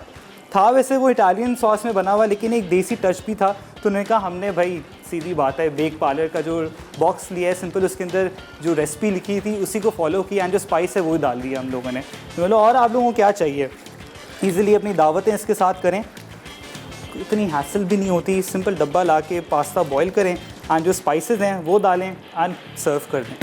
था वैसे वो इटालियन सॉस में बना हुआ, लेकिन एक देसी टच भी था। तो उन्होंने कहा हमने भाई सीधी बात है, बेक पार्लर का जो बॉक्स लिया है सिंपल, उसके अंदर जो रेसिपी लिखी थी उसी को फॉलो किया एंड जो स्पाइस है वो डाल दिया हम लोगों ने। तो बोलो और आप लोगों को क्या चाहिए, ईज़िली अपनी दावतें इसके साथ करें, इतनी हैसल भी नहीं होती, सिंपल डब्बा ला के पास्ता बॉईल करें एंड जो स्पाइसेस हैं वो डालें एंड सर्व कर दें।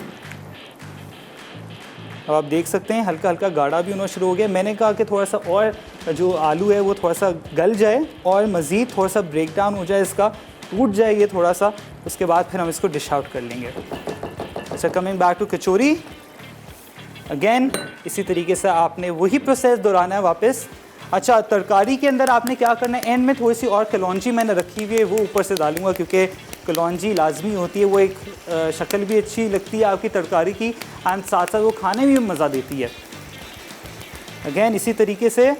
अब आप देख सकते हैं हल्का हल्का गाढ़ा भी होना शुरू हो गया। मैंने कहा कि थोड़ा सा और जो आलू है वो थोड़ा सा गल जाए और मज़ीद थोड़ा सा ब्रेक डाउन हो जाए, इसका टूट जाए ये थोड़ा सा, उसके बाद फिर हम इसको डिश आउट कर लेंगे। अच्छा, coming back to kachori, again इसी तरीके से आपने वही प्रोसेस दोहराना है वापस। अच्छा, तरकारी के अंदर आपने क्या करना है, एंड में थोड़ी सी और कलौंजी मैंने रखी हुई है, वो ऊपर से डालूंगा क्योंकि कलौंजी लाजमी होती है, वो एक शक्ल भी अच्छी लगती है आपकी तरकारी की एंड साथ साथ वो खाने में भी मज़ा देती है। अगेन इसी तरीके से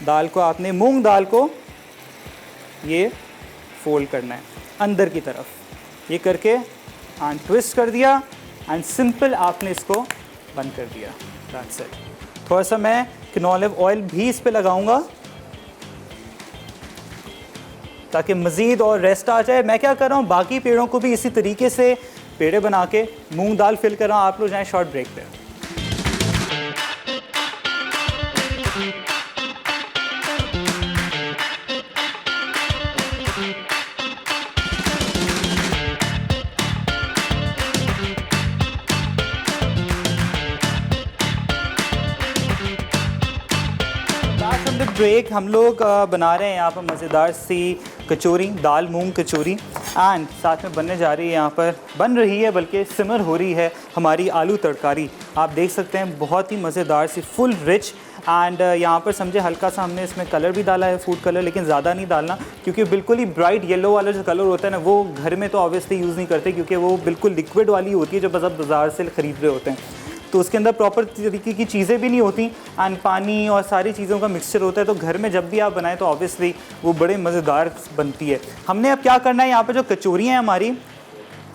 दाल को आपने, मूंग दाल को ये फोल्ड करना है अंदर की तरफ, ये करके एंड ट्विस्ट कर दिया एंड सिंपल आपने इसको बंद कर दिया। That's it. थोड़ा सा मैं कैनोला ऑयल भी इस पे लगाऊंगा ताकि मज़ीद और रेस्ट आ जाए। मैं क्या कर रहा हूँ, बाकी पेड़ों को भी इसी तरीके से पेड़े बना के मूंग दाल फिल कर रहा हूँ। आप लोग जाएँ शॉर्ट ब्रेक पे। ब्रेक हम लोग बना रहे हैं यहाँ पर मज़ेदार सी कचौरी, दाल मूंग कचौरी, एंड साथ में बनने जा रही है, यहाँ पर बन रही है बल्कि सिमर हो रही है हमारी आलू तरकारी। आप देख सकते हैं बहुत ही मज़ेदार सी, फुल रिच एंड यहाँ पर समझे हल्का सा हमने इसमें कलर भी डाला है, फूड कलर, लेकिन ज़्यादा नहीं डालना क्योंकि बिल्कुल ही ब्राइट येलो वाला जो कलर होता है ना वो घर में तो ऑब्वियसली यूज़ नहीं करते क्योंकि वो बिल्कुल लिक्विड वाली होती है जो बस आप बाज़ार से ख़रीद रहे होते हैं, तो उसके अंदर प्रॉपर तरीके की चीज़ें भी नहीं होती एंड पानी और सारी चीज़ों का मिक्सचर होता है। तो घर में जब भी आप बनाएं तो ऑब्वियसली वो बड़े मज़ेदार बनती है। हमने अब क्या करना है, यहाँ पर जो कचौरियाँ हैं हमारी,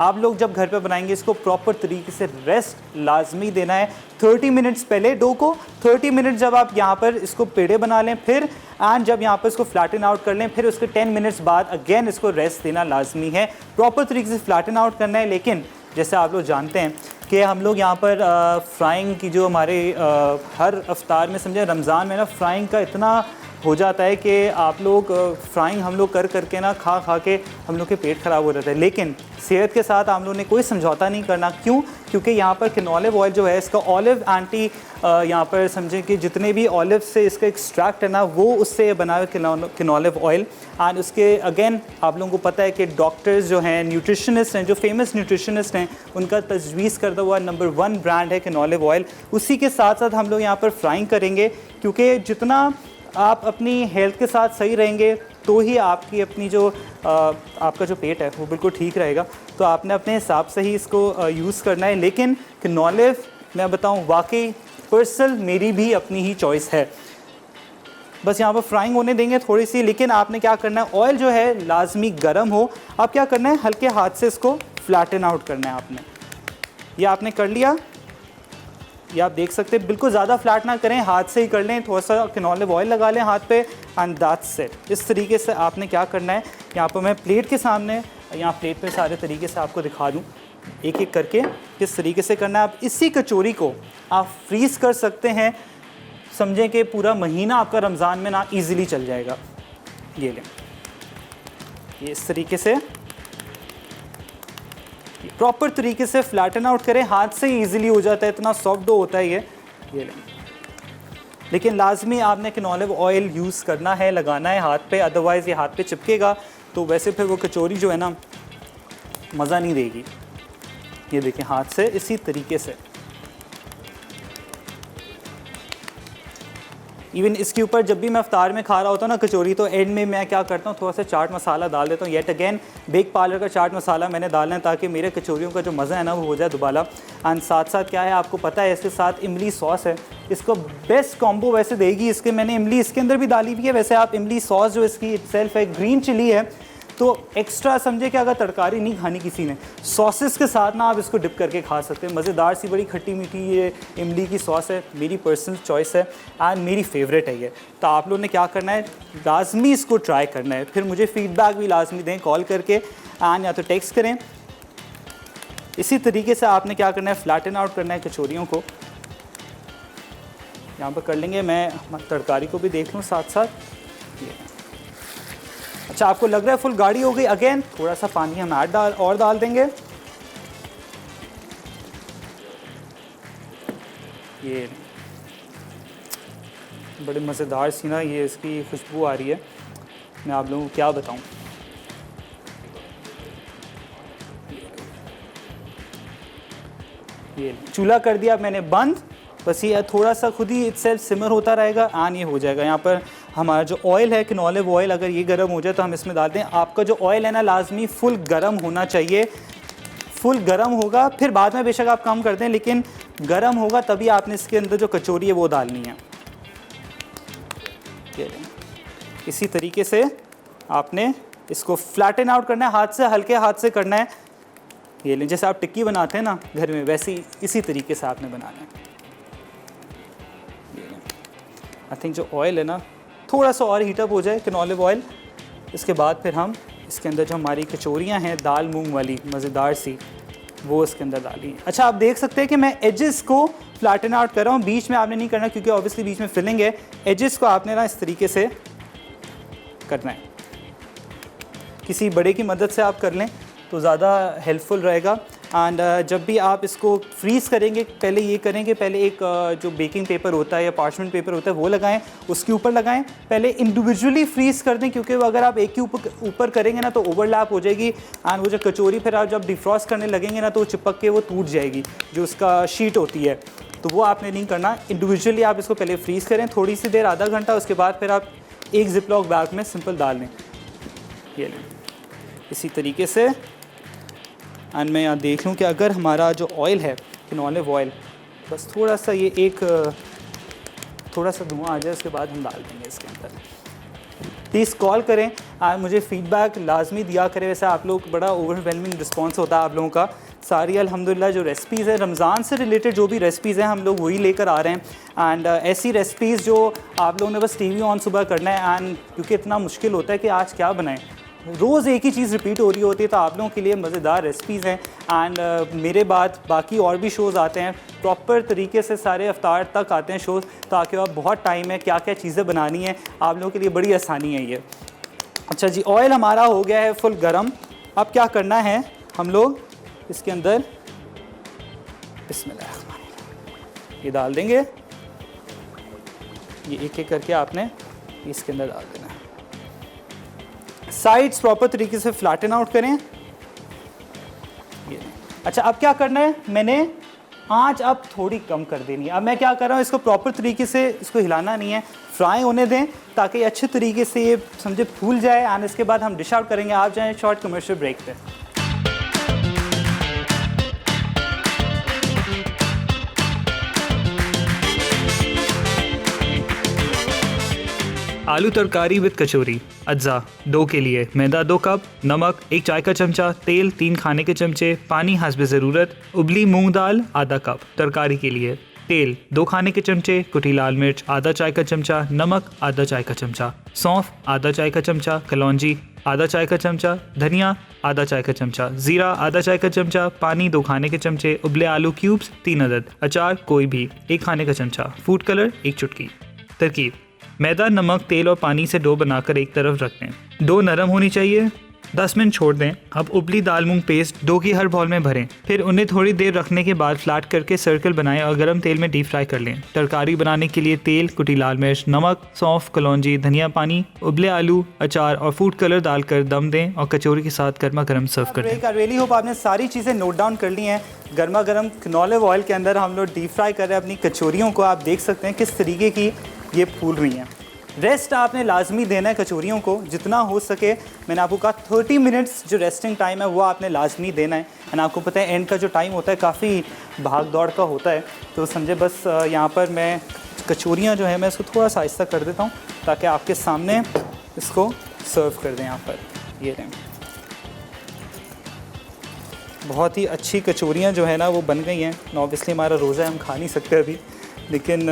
आप लोग जब घर पे बनाएंगे इसको प्रॉपर तरीके से रेस्ट लाजमी देना है 30 मिनट्स पहले डो को, 30 मिनट जब आप यहाँ पर इसको पेड़े बना लें फिर, एंड जब यहाँ पर इसको फ्लैटन आउट कर लें फिर उसके 10 मिनट्स बाद अगेन इसको रेस्ट देना लाजमी है। प्रॉपर तरीके से फ्लैटन आउट करना है। लेकिन जैसे आप लोग जानते हैं कि हम लोग यहाँ पर फ्राइंग की जो हमारे हर अफ्तार में समझे रमज़ान में ना फ्राइंग का इतना हो जाता है कि आप लोग फ्राइंग हम लोग कर करके ना खा खा के हम लोग के पेट ख़राब हो जाता है। लेकिन सेहत के साथ हम लोग ने कोई समझौता नहीं करना। क्यों? क्योंकि यहाँ पर कैनोला ऑयल जो है इसका ऑलिव एंटी यहाँ पर समझें कि जितने भी ऑलिव से इसका एक्सट्रैक्ट है ना वो उससे बना हुआ कैनोला ऑयल। एंड उसके अगेन आप लोगों को पता है कि डॉक्टर्स जो हैं, न्यूट्रिशनिस्ट हैं, जो फेमस न्यूट्रिशनिस्ट हैं, उनका तजवीज़ करता हुआ नंबर 1 ब्रांड है कैनोला ऑयल। उसी के साथ साथ हम लोग यहाँ पर फ्राइंग करेंगे क्योंकि जितना आप अपनी हेल्थ के साथ सही रहेंगे तो ही आपकी अपनी जो आपका जो पेट है वो बिल्कुल ठीक रहेगा। तो आपने अपने हिसाब से ही इसको यूज़ करना है। लेकिन कैनोला मैं बताऊं वाकई पर्सनल मेरी भी अपनी ही चॉइस है। बस यहाँ पर फ्राइंग होने देंगे थोड़ी सी, लेकिन आपने क्या करना है, ऑयल जो है लाजमी गर्म हो। आप क्या करना है, हल्के हाथ से इसको फ्लैटन आउट करना है आपने। ये आपने कर लिया, ये आप देख सकते हैं बिल्कुल ज़्यादा फ्लैट ना करें, हाथ से ही कर लें, थोड़ा सा कैनोला ऑयल लगा लें हाथ पे एंड दैट्स इट। इस तरीके से आपने क्या करना है, यहाँ पर मैं प्लेट के सामने, यहाँ प्लेट पे सारे तरीके से आपको दिखा दूँ एक एक करके किस तरीके से करना है। आप इसी कचौरी को आप फ्रीज़ कर सकते हैं, समझें कि पूरा महीना आपका रमज़ान में ना ईज़िली चल जाएगा। ये लें, ये इस तरीके से प्रॉपर तरीके से फ्लैटन आउट करें, हाथ से ही ईज़िली हो जाता है, इतना सॉफ्ट डो होता है ये लें। लेकिन लाजमी आपने कैनोला ऑयल यूज़ करना है, लगाना है हाथ पे, अदरवाइज़ ये हाथ पे चिपकेगा तो वैसे फिर वो कचौरी जो है ना मज़ा नहीं देगी। ये देखें हाथ से इसी तरीके से। इवन इसके ऊपर जब भी मैं इफ्तार में खा रहा होता हूँ ना कचौरी, तो एंड में मैं क्या करता हूँ, थोड़ा सा चाट मसाला डाल देता हूँ। येट अगेन बेक पार्लर का चाट मसाला मैंने डालना है ताकि मेरे कचौरियों का जो मज़ा है ना वो हो जाए दोबारा। एंड साथ साथ क्या है आपको पता है, इसके साथ इमली सॉस है, इसको बेस्ट कॉम्बो वैसे देगी। इसके मैंने इमली इसके अंदर भी डाली हुई है। वैसे आप इमली सॉस जो इसकी इटसेल्फ है, ग्रीन चिली है, तो एक्स्ट्रा समझे कि अगर तरकारी नहीं खानी किसी ने, सॉसेस के साथ ना आप इसको डिप करके खा सकते हैं। मज़ेदार सी बड़ी खट्टी मीठी ये इमली की सॉस है, मेरी पर्सनल चॉइस है एंड मेरी फेवरेट है ये। तो आप लोगों ने क्या करना है, लाजमी इसको ट्राई करना है, फिर मुझे फीडबैक भी लाजमी दें कॉल करके एंड या तो टेक्स्ट करें। इसी तरीके से आपने क्या करना है, फ्लैटन आउट करना है कचौरियों को। यहाँ पर कर लेंगे, मैं तरकारी को भी देख लूँ साथ साथ। अच्छा, आपको लग रहा है फुल गाढ़ी हो गई, अगेन थोड़ा सा पानी हम डाल देंगे। ये बड़े मज़ेदार सी ना ये इसकी खुशबू आ रही है, मैं आप लोगों को क्या बताऊं। ये चूल्हा कर दिया मैंने बंद, बस ये थोड़ा सा खुद ही इटसेल्फ सिमर होता रहेगा एंड ये हो जाएगा। यहाँ पर हमारा जो ऑयल है, कैनोलिव ऑयल, अगर ये गर्म हो जाए तो हम इसमें डाल दें। आपका जो ऑयल है ना लाजमी फुल गर्म होना चाहिए, फुल गर्म होगा, फिर बाद में बेशक आप कम कर दें, लेकिन गर्म होगा तभी आपने इसके अंदर जो कचौरी है वो डालनी है। ये इसी तरीके से आपने इसको फ्लैटन आउट करना है, हाथ से, हल्के हाथ से करना है। ये लें, जैसे आप टिक्की बनाते हैं ना घर में, वैसे ही इसी तरीके से आपने बनाना है। आई थिंक जो ऑयल है ना थोड़ा सा और हीटअप हो जाए, कैनोलिव ऑयल, इसके बाद फिर हम इसके अंदर जो हमारी कचौरियाँ हैं दाल मूंग वाली मज़ेदार सी, वो इसके अंदर डाली। अच्छा, आप देख सकते हैं कि मैं एजेस को फ्लैटन आउट कर रहा हूँ, बीच में आपने नहीं करना क्योंकि ऑब्वियसली बीच में फिलिंग है। एजेस को आपने ना इस तरीके से करना है, किसी बड़े की मदद से आप कर लें तो ज़्यादा हेल्पफुल रहेगा। एंड जब भी आप इसको फ्रीज़ करेंगे, पहले ये करेंगे, पहले एक जो बेकिंग पेपर होता है या पार्चमेंट पेपर होता है वो लगाएं, उसके ऊपर लगाएं, पहले इंडिविजुअली फ्रीज़ कर दें, क्योंकि अगर आप एक के ऊपर करेंगे ना तो ओवरलैप हो जाएगी एंड वो जो कचौरी फिर आप जब डिफ्रॉस्ट करने लगेंगे ना तो वो चिपक के वो टूट जाएगी, जो उसका शीट होती है, तो वो आपने नहीं करना। इंडिविजुअली आप इसको पहले फ्रीज़ करें थोड़ी सी देर, आधा घंटा, उसके बाद फिर आप एक जिपलॉक बैग में सिंपल डाल लें। ये लें इसी तरीके से। एंड मैं यहाँ देख लूँ कि अगर हमारा जो ऑयल है कैनोलिव ऑयल, बस थोड़ा सा ये एक थोड़ा सा धुआं आ जाए, उसके बाद हम डाल देंगे इसके अंदर। प्लीज़ कॉल करें और मुझे फ़ीडबैक लाजमी दिया करें। वैसे आप लोग बड़ा ओवरवेलमिंग रिस्पॉन्स होता है आप लोगों का। सारी अल्हम्दुलिल्लाह जो रेसिपीज़ है, रमज़ान से रिलेटेड जो भी रेसिपीज़ हैं हम लोग वही लेकर आ रहे हैं। एंड ऐसी रेसिपीज़ जो आप लोगों ने बस टीवी ऑन सुबह करना है, एंड क्योंकि इतना मुश्किल होता है कि आज क्या बनाएं, रोज़ एक ही चीज़ रिपीट हो रही होती है, तो आप लोगों के लिए मज़ेदार रेसिपीज़ हैं। एंड मेरे बाद बाकी और भी शोज़ आते हैं, प्रॉपर तरीके से सारे अफ्तार तक आते हैं शोज़, ताकि आप बहुत टाइम है क्या क्या चीज़ें बनानी है, आप लोगों के लिए बड़ी आसानी है ये। अच्छा जी, ऑयल हमारा हो गया है फुल गरम। अब क्या करना है, हम लोग इसके अंदर बिस्मिल्लाह ये डाल देंगे, ये एक एक करके आपने इसके अंदर डाल देना है। साइड्स प्रॉपर तरीके से फ्लैटन आउट करें। अच्छा, अब क्या करना है, मैंने आंच अब थोड़ी कम कर देनी है। अब मैं क्या कर रहा हूँ, इसको प्रॉपर तरीके से इसको हिलाना नहीं है, फ्राई होने दें ताकि अच्छे तरीके से ये समझे फूल जाए। एंड इसके बाद हम डिश आउट करेंगे। आप जाएं शॉर्ट कमर्शियल ब्रेक पे। आलू तरकारी विद कचौरी। अज्जा: डो के लिए मैदा 2 कप, नमक 1 चाय का चमचा, तेल 3 खाने के चमचे, पानी हस्बे ज़रूरत, उबली मूंग दाल आधा कप। तरकारी के लिए तेल 2 खाने के चमचे, कुटी लाल मिर्च आधा चाय का चमचा, नमक आधा चाय का चमचा, सौंफ आधा चाय का चमचा, कलौंजी आधा चाय का चमचा, धनिया आधा चाय का चमचा, जीरा आधा चाय का चमचा, पानी 2 खाने के चमचे, उबले आलू क्यूब्स 3 अदद, अचार कोई भी 1 खाने का चमचा, फूड कलर 1 चुटकी। तरकीब: मैदा, नमक, तेल और पानी से डो बनाकर एक तरफ रख दें। डो नरम होनी चाहिए, 10 मिनट छोड़ दें। अब उबली दाल मूंग पेस्ट डो की हर बॉल में भरें, फिर उन्हें थोड़ी देर रखने के बाद फ्लैट करके सर्कल बनाएं और गर्म तेल में डीप फ्राई कर लें। तरकारी बनाने के लिए तेल, कुटी लाल मिर्च, नमक, सौंफ, कलौंजी, धनिया, पानी, उबले आलू, अचार और फूड कलर डालकर दम दें और कचौरी के साथ गर्मा गर्म सर्व कर दें। आई रियली होप आपने सारी चीज़ें नोट डाउन कर ली हैं। गर्मा गर्म कैनोलिव ऑयल के अंदर हम लोग डीप फ्राई कर रहे हैं अपनी कचौरियों को। आप देख सकते हैं किस तरीके की ये फूल रही हैं। रेस्ट आपने लाजमी देना है कचौरियों को, जितना हो सके। मैंने आपको कहा 30 मिनट्स जो रेस्टिंग टाइम है वो आपने लाजमी देना है। एंड आपको पता है एंड का जो टाइम होता है काफ़ी भाग दौड़ का होता है, तो समझे बस यहाँ पर मैं कचौरियाँ जो है मैं इसको थोड़ा सा आहिस्ता कर देता हूँ ताकि आपके सामने इसको सर्व कर दें। यहाँ पर ये लें। बहुत ही अच्छी कचौरियाँ जो है ना वो बन गई हैं। ऑब्वियसली हमारा रोज़ा है, हम खा नहीं सकते अभी, लेकिन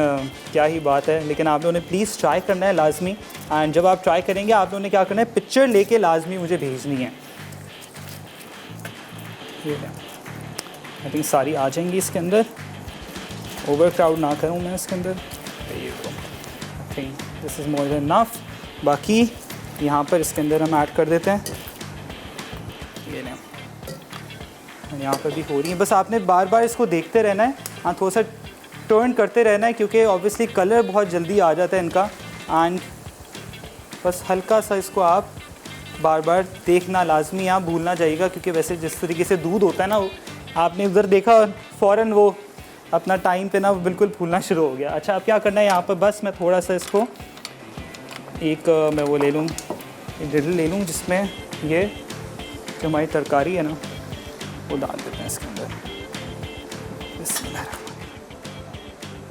क्या ही बात है। लेकिन आप लोगों ने प्लीज़ ट्राई करना है लाजमी। एंड जब आप ट्राई करेंगे आप लोगों ने क्या करना है, पिक्चर लेके लाजमी मुझे भेजनी है। ये आई थिंक सारी आ जाएंगी इसके अंदर, ओवर क्राउड ना करूँ मैं इसके अंदर। ये I think this is more than enough. बाकी यहाँ पर इसके अंदर हम ऐड कर देते हैं। ये लें, यहाँ पर भी हो रही है। बस आपने बार बार इसको देखते रहना है, हाँ थोड़ा सा टर्न करते रहना है, क्योंकि ऑब्वियसली कलर बहुत जल्दी आ जाता है इनका। एंड बस हल्का सा इसको आप बार बार देखना लाजमी, आप भूलना जाइएगा, क्योंकि वैसे जिस तरीके से दूध होता है ना, आपने उधर देखा फ़ौरन वो अपना टाइम पे ना वो बिल्कुल फूलना शुरू हो गया। अच्छा अब क्या करना है यहाँ पर, बस मैं थोड़ा सा इसको एक मैं वो ले लूँ, डिडल ले लूँ जिसमें ये जो हमारी तरकारी है ना वो डाल देते हैं इसके अंदर।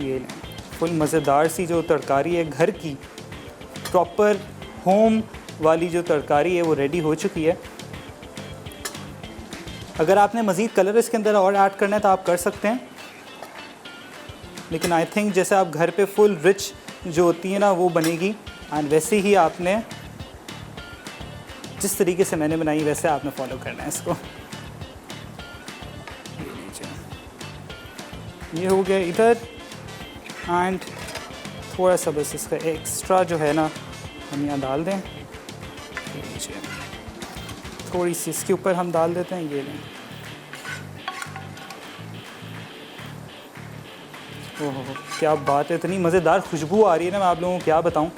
ये लें, फुल मज़ेदार सी जो तरकारी है, घर की प्रॉपर होम वाली जो तरकारी है वो रेडी हो चुकी है। अगर आपने मज़ीद कलर इसके अंदर और ऐड करना है तो आप कर सकते हैं, लेकिन आई थिंक जैसे आप घर पे फुल रिच जो होती है ना वो बनेगी। एंड वैसे ही आपने जिस तरीके से मैंने बनाई वैसे आपने फॉलो करना है इसको। ये हो गया इधर। एंड थोड़ा सा बस इसका एक्स्ट्रा जो है ना हम यहाँ डाल दें, थोड़ी सी इसके ऊपर हम डाल देते हैं। ये लें, ओहो क्या बात है, इतनी मज़ेदार खुशबू आ रही है ना, मैं आप लोगों को क्या बताऊं।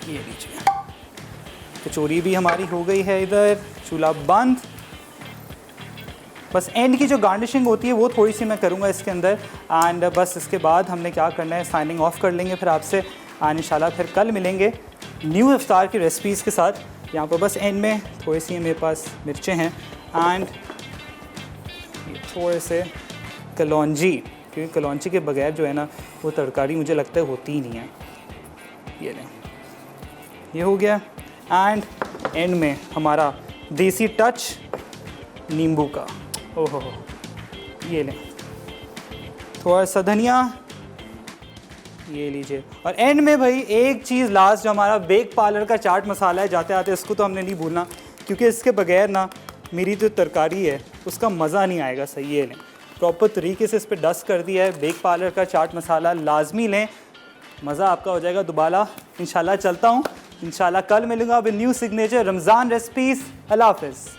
ये लीजिए, कचौरी भी हमारी हो गई है इधर, चूल्हा बंद। बस एंड की जो गार्निशिंग होती है वो थोड़ी सी मैं करूँगा इसके अंदर। एंड बस इसके बाद हमने क्या करना है, साइनिंग ऑफ कर लेंगे फिर आपसे। एंड इंशाल्लाह फिर कल मिलेंगे न्यू इफ्तार की रेसिपीज़ के साथ। यहाँ पर बस एंड में थोड़ी सी मेरे पास मिर्चें हैं एंड थोड़े से कलौंजी, क्योंकि कलौंजी के बगैर जो है ना वो तरकारी मुझे लगता है होती ही नहीं है। ये लें, ये हो गया। एंड एंड में हमारा देसी टच नींबू का, ओहो ये लें, थोड़ा सा धनिया, ये लीजिए। और एंड में भाई एक चीज़ लास्ट, जो हमारा बेक पार्लर का चाट मसाला है, जाते आते इसको तो हमने नहीं भूलना, क्योंकि इसके बगैर ना मेरी जो तरकारी है उसका मज़ा नहीं आएगा। सही है, लें प्रॉपर तरीके से इस पर डस्ट कर दिया है बेक पार्लर का चाट मसाला, लाजमी लें, मज़ा आपका हो जाएगा दोबारा। इंशाल्लाह चलता हूँ, इंशाल्लाह कल मिलूँगा with new signature Ramzan recipes. अल्लाह हाफ़िज़।